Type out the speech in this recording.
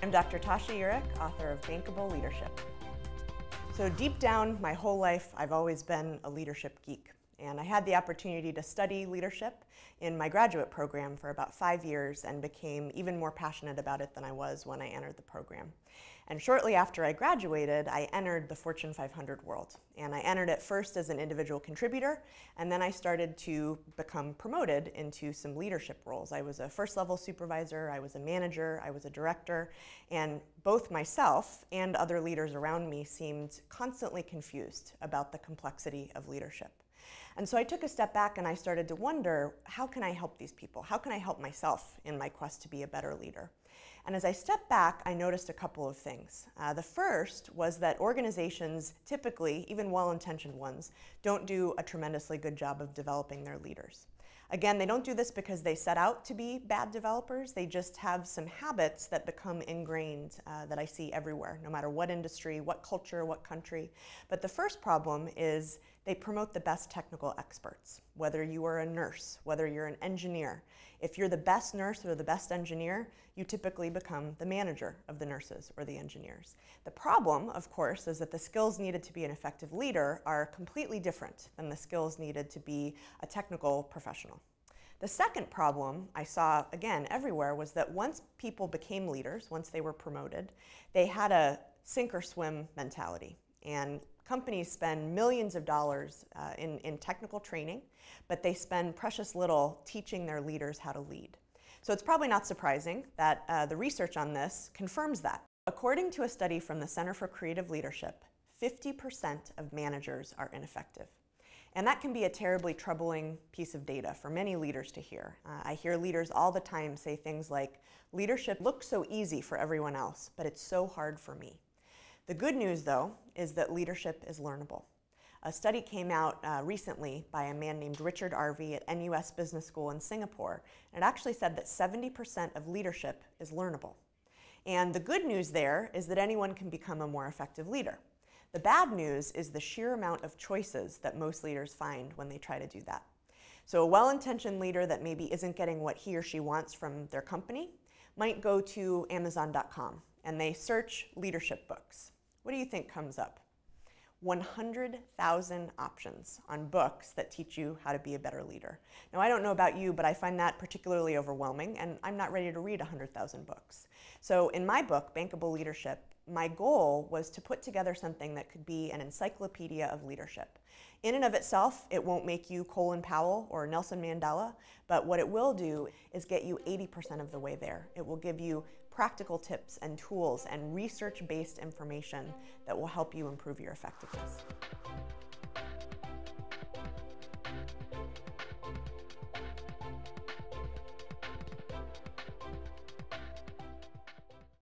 I'm Dr. Tasha Eurich, author of Bankable Leadership. So deep down, my whole life, I've always been a leadership geek. And I had the opportunity to study leadership in my graduate program for about 5 years and became even more passionate about it than I was when I entered the program. And shortly after I graduated, I entered the Fortune 500 world. And I entered it first as an individual contributor, and then I started to become promoted into some leadership roles. I was a first-level supervisor, I was a manager, I was a director, and both myself and other leaders around me seemed constantly confused about the complexity of leadership. And so I took a step back and I started to wonder, how can I help these people? How can I help myself in my quest to be a better leader? And as I stepped back, I noticed a couple of things. The first was that organizations, typically, even well-intentioned ones, don't do a tremendously good job of developing their leaders. Again, they don't do this because they set out to be bad developers. They just have some habits that become ingrained that I see everywhere, no matter what industry, what culture, what country. But the first problem is they promote the best technical experts, whether you are a nurse, whether you're an engineer. If you're the best nurse or the best engineer, you typically become the manager of the nurses or the engineers. The problem, of course, is that the skills needed to be an effective leader are completely different than the skills needed to be a technical professional. The second problem I saw, again, everywhere was that once people became leaders, once they were promoted, they had a sink or swim mentality. And companies spend millions of dollars in technical training, but they spend precious little teaching their leaders how to lead. So it's probably not surprising that the research on this confirms that. According to a study from the Center for Creative Leadership, 50% of managers are ineffective. And that can be a terribly troubling piece of data for many leaders to hear. I hear leaders all the time say things like, leadership looks so easy for everyone else, but it's so hard for me. The good news, though, is that leadership is learnable. A study came out recently by a man named Richard Arvey at NUS Business School in Singapore, and it actually said that 70% of leadership is learnable. And the good news there is that anyone can become a more effective leader. The bad news is the sheer amount of choices that most leaders find when they try to do that. So a well-intentioned leader that maybe isn't getting what he or she wants from their company might go to Amazon.com and they search leadership books. What do you think comes up? 100,000 options on books that teach you how to be a better leader. Now, I don't know about you, but I find that particularly overwhelming, and I'm not ready to read 100,000 books. So in my book, Bankable Leadership, my goal was to put together something that could be an encyclopedia of leadership. In and of itself, it won't make you Colin Powell or Nelson Mandela, but what it will do is get you 80% of the way there. It will give you practical tips and tools and research-based information that will help you improve your effectiveness.